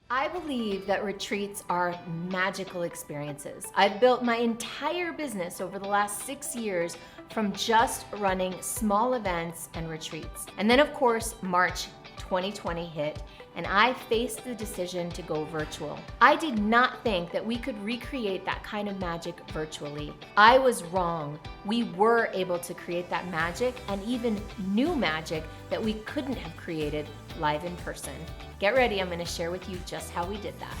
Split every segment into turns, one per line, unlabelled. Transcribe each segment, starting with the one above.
I believe that retreats are magical experiences. I've built my entire business over the last 6 years from just running small events and retreats. And then, of course, March 2020 hit, and I faced the decision to go virtual. I did not think that we could recreate that kind of magic virtually. I was wrong. We were able to create that magic and even new magic that we couldn't have created live in person. Get ready, I'm going to share with you just how we did that.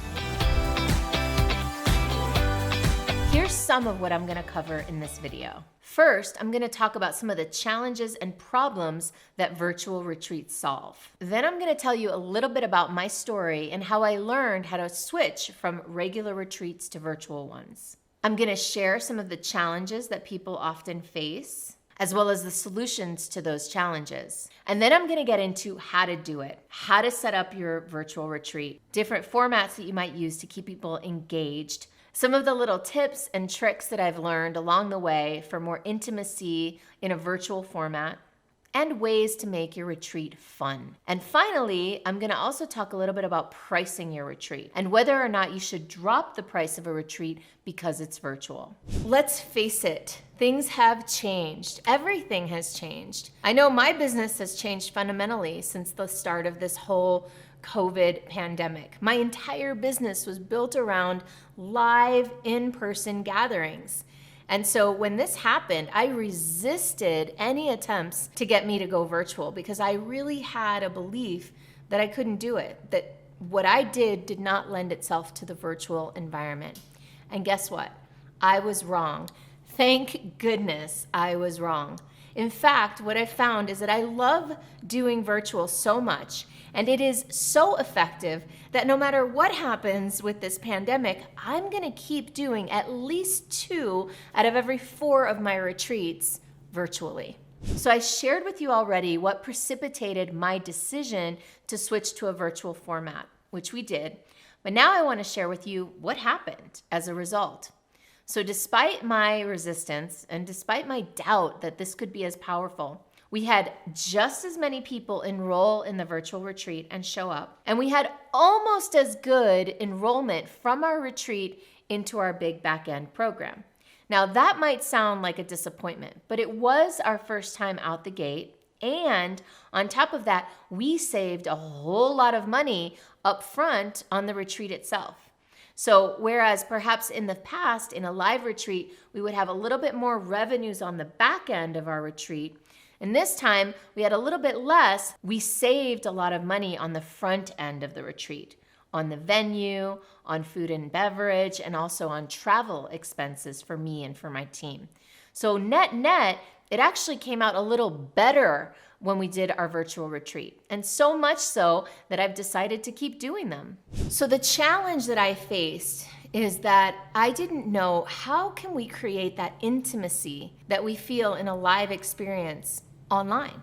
Here's some of what I'm going to cover in this video. First, I'm going to talk about some of the challenges and problems that virtual retreats solve. Then I'm going to tell you a little bit about my story and how I learned how to switch from regular retreats to virtual ones. I'm going to share some of the challenges that people often face, as well as the solutions to those challenges. And then I'm gonna get into how to do it, how to set up your virtual retreat, different formats that you might use to keep people engaged, some of the little tips and tricks that I've learned along the way for more intimacy in a virtual format, and ways to make your retreat fun. And finally, I'm gonna also talk a little bit about pricing your retreat and whether or not you should drop the price of a retreat because it's virtual. Let's face it, things have changed. Everything has changed. I know my business has changed fundamentally since the start of this whole COVID pandemic. My entire business was built around live in-person gatherings. And so when this happened, I resisted any attempts to get me to go virtual because I really had a belief that I couldn't do it, that what I did not lend itself to the virtual environment. And guess what? I was wrong. Thank goodness I was wrong. In fact, what I found is that I love doing virtual so much, and it is so effective that no matter what happens with this pandemic, I'm gonna keep doing at least 2 out of every 4 of my retreats virtually. So I shared with you already what precipitated my decision to switch to a virtual format, which we did, but now I wanna share with you what happened as a result. So despite my resistance and despite my doubt that this could be as powerful, we had just as many people enroll in the virtual retreat and show up. And we had almost as good enrollment from our retreat into our big back-end program. Now that might sound like a disappointment, but it was our first time out the gate. And on top of that, we saved a whole lot of money up front on the retreat itself. So whereas perhaps in the past, in a live retreat, we would have a little bit more revenues on the back end of our retreat, and this time we had a little bit less, we saved a lot of money on the front end of the retreat, on the venue, on food and beverage, and also on travel expenses for me and for my team. So net, it actually came out a little better when we did our virtual retreat, and so much so that I've decided to keep doing them. So the challenge that I faced is that I didn't know how can we create that intimacy that we feel in a live experience online.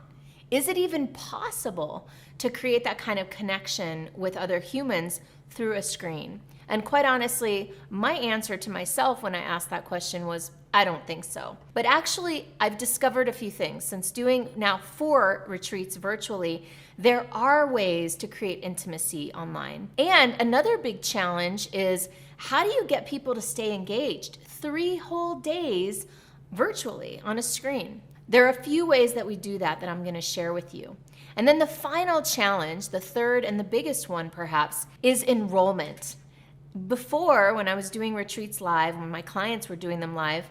Is it even possible to create that kind of connection with other humans through a screen? And quite honestly, my answer to myself when I asked that question was, I don't think so. But actually, I've discovered a few things. Since doing now 4 retreats virtually, there are ways to create intimacy online. And another big challenge is, how do you get people to stay engaged 3 whole days virtually on a screen? There are a few ways that we do that I'm going to share with you. And then the final challenge, the third and the biggest one perhaps, is enrollment. Before, when I was doing retreats live, when my clients were doing them live,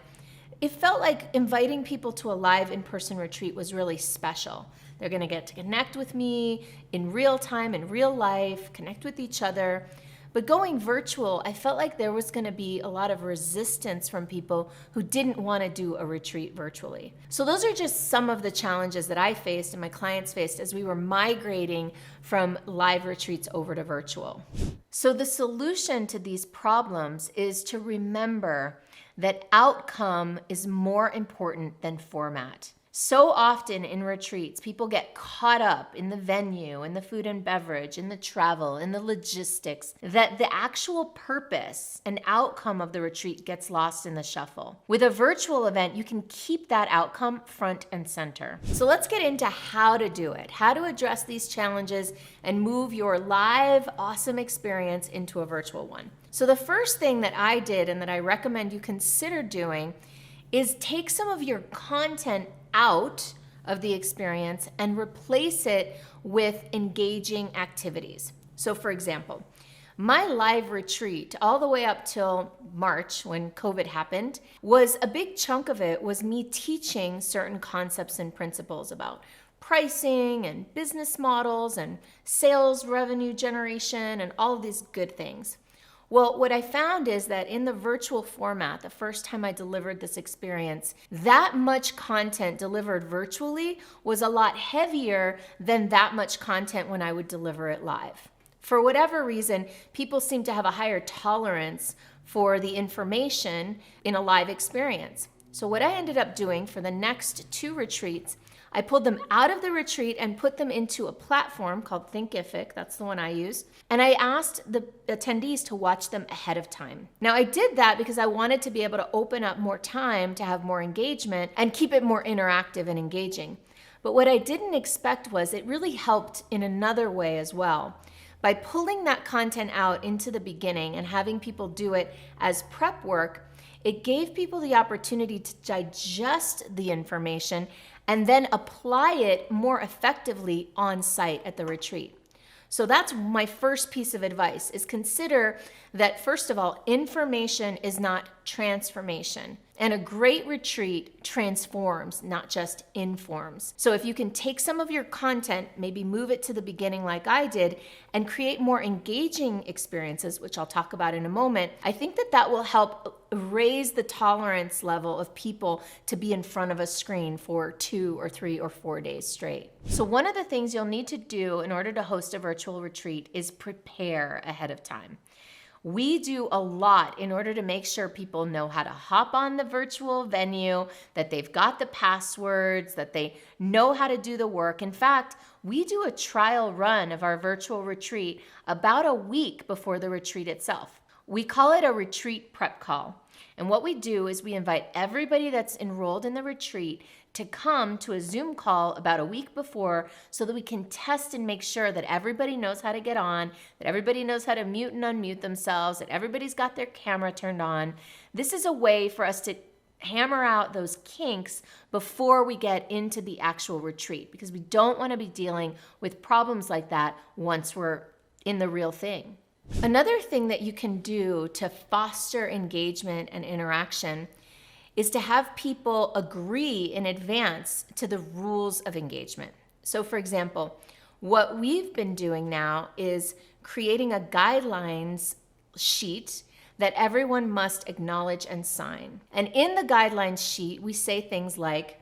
it felt like inviting people to a live in-person retreat was really special. They're going to get to connect with me in real time, in real life, connect with each other. But going virtual, I felt like there was going to be a lot of resistance from people who didn't want to do a retreat virtually. So those are just some of the challenges that I faced and my clients faced as we were migrating from live retreats over to virtual. So the solution to these problems is to remember that outcome is more important than format. So often in retreats, people get caught up in the venue, in the food and beverage, in the travel, in the logistics, that the actual purpose and outcome of the retreat gets lost in the shuffle. With a virtual event, you can keep that outcome front and center. So let's get into how to do it, how to address these challenges and move your live, awesome experience into a virtual one. So the first thing that I did and that I recommend you consider doing is take some of your content out of the experience and replace it with engaging activities. So for example, my live retreat all the way up till March when COVID happened was a big chunk of it was me teaching certain concepts and principles about pricing and business models and sales revenue generation and all of these good things. Well, what I found is that in the virtual format, the first time I delivered this experience, that much content delivered virtually was a lot heavier than that much content when I would deliver it live. For whatever reason, people seem to have a higher tolerance for the information in a live experience. So what I ended up doing for the next 2 retreats, I pulled them out of the retreat and put them into a platform called Thinkific, that's the one I use, and I asked the attendees to watch them ahead of time. Now I did that because I wanted to be able to open up more time to have more engagement and keep it more interactive and engaging. But what I didn't expect was it really helped in another way as well. By pulling that content out into the beginning and having people do it as prep work, it gave people the opportunity to digest the information and then apply it more effectively on site at the retreat. So that's my first piece of advice, is consider that, first of all, information is not transformation. And a great retreat transforms, not just informs. So if you can take some of your content, maybe move it to the beginning like I did, and create more engaging experiences, which I'll talk about in a moment, I think that that will help raise the tolerance level of people to be in front of a screen for 2 or 3 or 4 days straight. So one of the things you'll need to do in order to host a virtual retreat is prepare ahead of time. We do a lot in order to make sure people know how to hop on the virtual venue, that they've got the passwords, that they know how to do the work. In fact, we do a trial run of our virtual retreat about a week before the retreat itself. We call it a retreat prep call. And what we do is we invite everybody that's enrolled in the retreat to come to a Zoom call about a week before so that we can test and make sure that everybody knows how to get on, that everybody knows how to mute and unmute themselves, that everybody's got their camera turned on. This is a way for us to hammer out those kinks before we get into the actual retreat, because we don't want to be dealing with problems like that once we're in the real thing. Another thing that you can do to foster engagement and interaction is to have people agree in advance to the rules of engagement. So for example, what we've been doing now is creating a guidelines sheet that everyone must acknowledge and sign. And in the guidelines sheet, we say things like,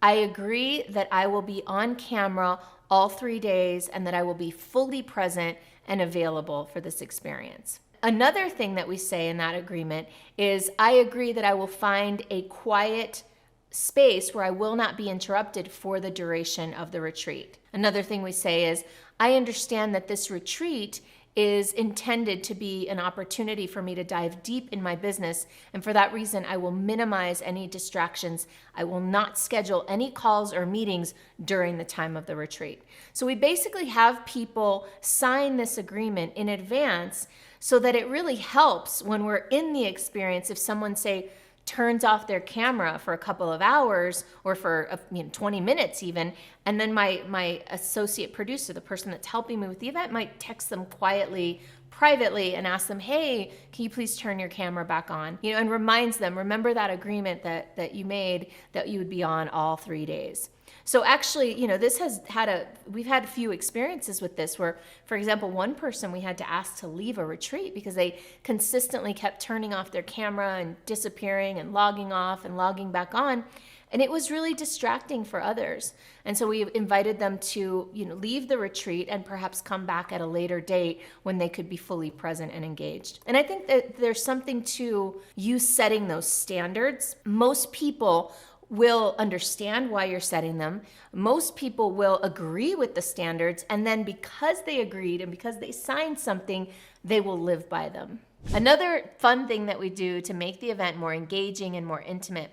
I agree that I will be on camera all 3 days and that I will be fully present and available for this experience. Another thing that we say in that agreement is, I agree that I will find a quiet space where I will not be interrupted for the duration of the retreat. Another thing we say is, I understand that this retreat is intended to be an opportunity for me to dive deep in my business, and for that reason, I will minimize any distractions. I will not schedule any calls or meetings during the time of the retreat. So we basically have people sign this agreement in advance so that it really helps when we're in the experience. If someone, say, turns off their camera for a couple of hours or for 20 minutes even, and then my associate producer, the person that's helping me with the event, might text them quietly, privately, and ask them, hey, can you please turn your camera back on? And reminds them, remember that agreement that you made that you would be on all 3 days. So actually, we've had a few experiences with this where, for example, one person we had to ask to leave a retreat because they consistently kept turning off their camera and disappearing and logging off and logging back on. And it was really distracting for others. And so we invited them to, leave the retreat and perhaps come back at a later date when they could be fully present and engaged. And I think that there's something to you setting those standards. Most people will understand why you're setting them. Most people will agree with the standards, and then because they agreed and because they signed something, they will live by them. Another fun thing that we do to make the event more engaging and more intimate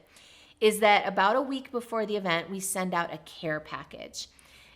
is that about a week before the event, we send out a care package.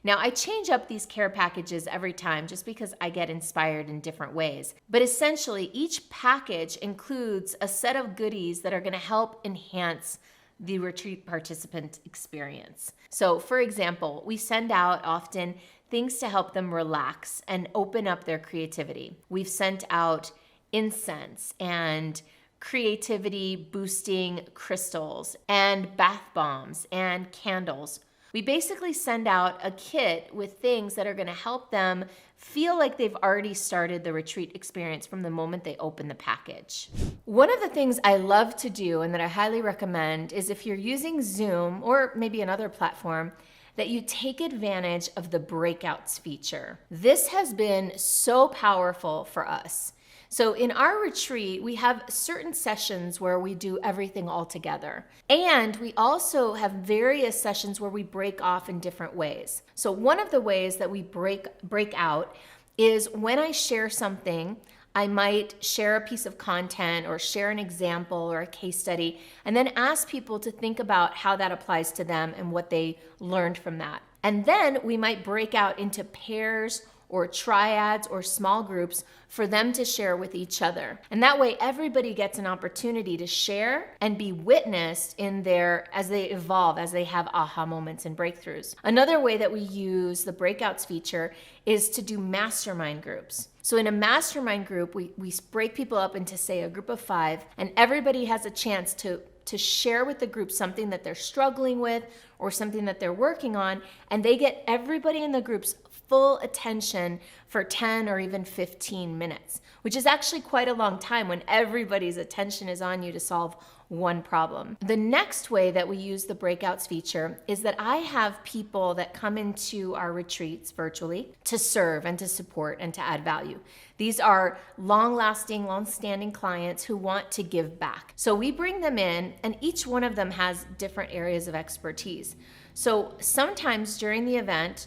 Now, I change up these care packages every time just because I get inspired in different ways. But essentially, each package includes a set of goodies that are going to help enhance the retreat participant experience. So, for example, we send out often things to help them relax and open up their creativity. We've sent out incense and creativity boosting crystals and bath bombs and candles. We basically send out a kit with things that are going to help them feel like they've already started the retreat experience from the moment they open the package. One of the things I love to do and that I highly recommend is if you're using Zoom or maybe another platform, that you take advantage of the breakouts feature. This has been so powerful for us. So in our retreat, we have certain sessions where we do everything all together. And we also have various sessions where we break off in different ways. So one of the ways that we break out is when I share something, I might share a piece of content or share an example or a case study, and then ask people to think about how that applies to them and what they learned from that. And then we might break out into pairs or triads or small groups for them to share with each other. And that way everybody gets an opportunity to share and be witnessed in as they evolve, as they have aha moments and breakthroughs. Another way that we use the breakouts feature is to do mastermind groups. So in a mastermind group, we break people up into, say, a group of 5, and everybody has a chance to share with the group something that they're struggling with or something that they're working on, and they get everybody in the group's full attention for 10 or even 15 minutes, which is actually quite a long time when everybody's attention is on you to solve one problem. The next way that we use the breakouts feature is that I have people that come into our retreats virtually to serve and to support and to add value. These are long-lasting, long-standing clients who want to give back. So we bring them in, and each one of them has different areas of expertise. So sometimes during the event,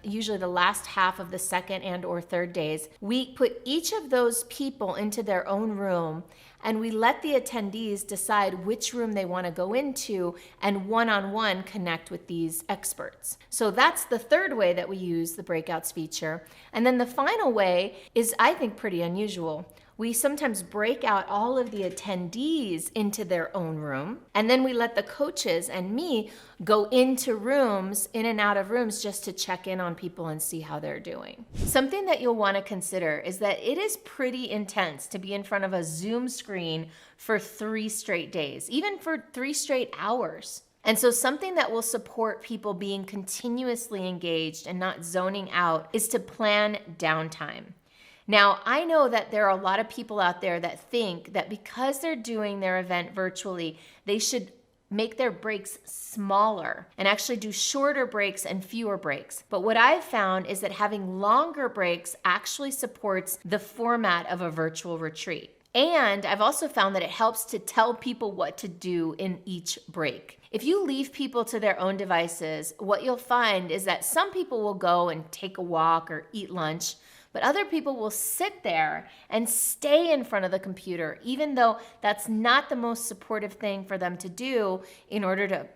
usually the last half of the second and or third days, we put each of those people into their own room, and we let the attendees decide which room they want to go into and one-on-one connect with these experts. So that's the third way that we use the breakouts feature. And then the final way is, I think, pretty unusual. We sometimes break out all of the attendees into their own room, and then we let the coaches and me go into rooms, in and out of rooms, just to check in on people and see how they're doing. Something that you'll want to consider is that it is pretty intense to be in front of a Zoom screen for 3 straight days, even for 3 straight hours. And so something that will support people being continuously engaged and not zoning out is to plan downtime. Now, I know that there are a lot of people out there that think that because they're doing their event virtually, they should make their breaks smaller and actually do shorter breaks and fewer breaks. But what I've found is that having longer breaks actually supports the format of a virtual retreat. And I've also found that it helps to tell people what to do in each break. If you leave people to their own devices, what you'll find is that some people will go and take a walk or eat lunch, but other people will sit there and stay in front of the computer, even though that's not the most supportive thing for them to do in order to,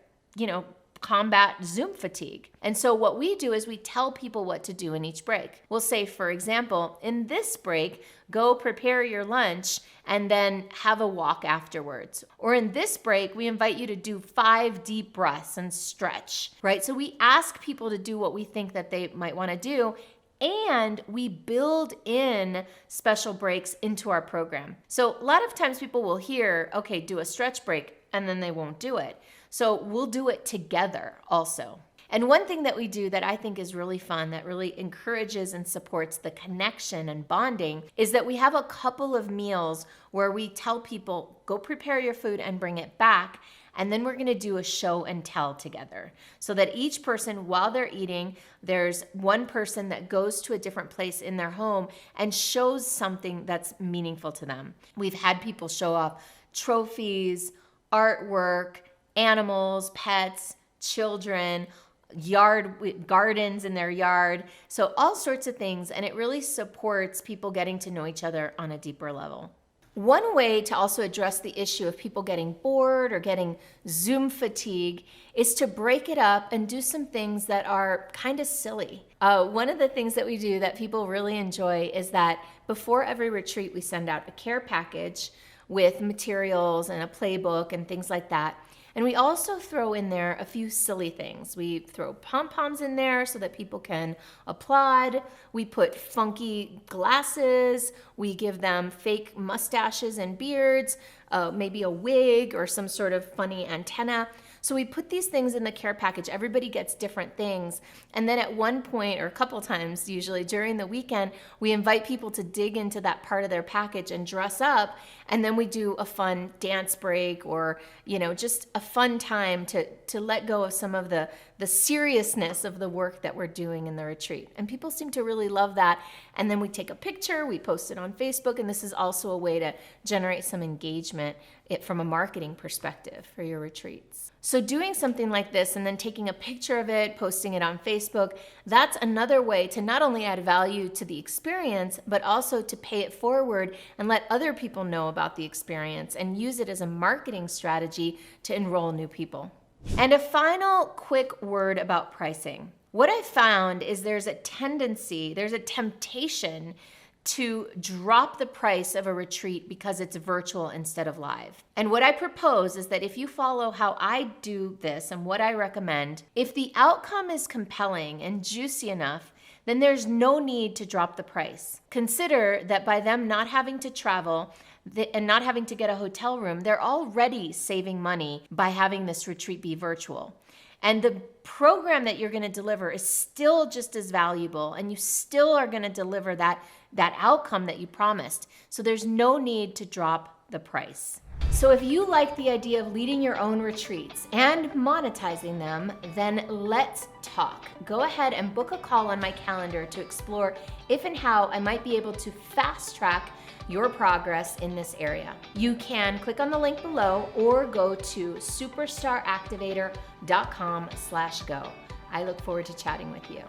combat Zoom fatigue. And so what we do is we tell people what to do in each break. We'll say, for example, in this break, go prepare your lunch and then have a walk afterwards. Or in this break, we invite you to do 5 deep breaths and stretch, right? So we ask people to do what we think that they might want to do, and we build in special breaks into our program. So a lot of times people will hear, okay, do a stretch break, and then they won't do it. So we'll do it together also. And one thing that we do that I think is really fun, that really encourages and supports the connection and bonding, is that we have a couple of meals where we tell people, go prepare your food and bring it back. And then we're going to do a show and tell together, so that each person, while they're eating, there's one person that goes to a different place in their home and shows something that's meaningful to them. We've had people show off trophies, artwork, animals, pets, children, gardens in their yard. So all sorts of things. And it really supports people getting to know each other on a deeper level. One way to also address the issue of people getting bored or getting Zoom fatigue is to break it up and do some things that are kind of silly. One of the things that we do that people really enjoy is that before every retreat, we send out a care package with materials and a playbook and things like that. And we also throw in there a few silly things. We throw pom-poms in there so that people can applaud. We put funky glasses. We give them fake mustaches and beards, maybe a wig or some sort of funny antenna. So we put these things in the care package. Everybody gets different things. And then at one point, or a couple times usually during the weekend, we invite people to dig into that part of their package and dress up. And then we do a fun dance break or, just a fun time to let go of some of the seriousness of the work that we're doing in the retreat. And people seem to really love that. And then we take a picture, we post it on Facebook, and this is also a way to generate some engagement from a marketing perspective for your retreats. So doing something like this and then taking a picture of it, posting it on Facebook, that's another way to not only add value to the experience, but also to pay it forward and let other people know about the experience and use it as a marketing strategy to enroll new people. And a final quick word about pricing. What I found is there's a temptation to drop the price of a retreat because it's virtual instead of live. And what I propose is that if you follow how I do this and what I recommend, if the outcome is compelling and juicy enough, then there's no need to drop the price. Consider that by them not having to travel and not having to get a hotel room, they're already saving money by having this retreat be virtual. And the program that you're going to deliver is still just as valuable, and you still are going to deliver that outcome that you promised. So there's no need to drop the price. So if you like the idea of leading your own retreats and monetizing them, then let's talk. Go ahead and book a call on my calendar to explore if and how I might be able to fast track your progress in this area. You can click on the link below or go to superstaractivator.com/go. I look forward to chatting with you.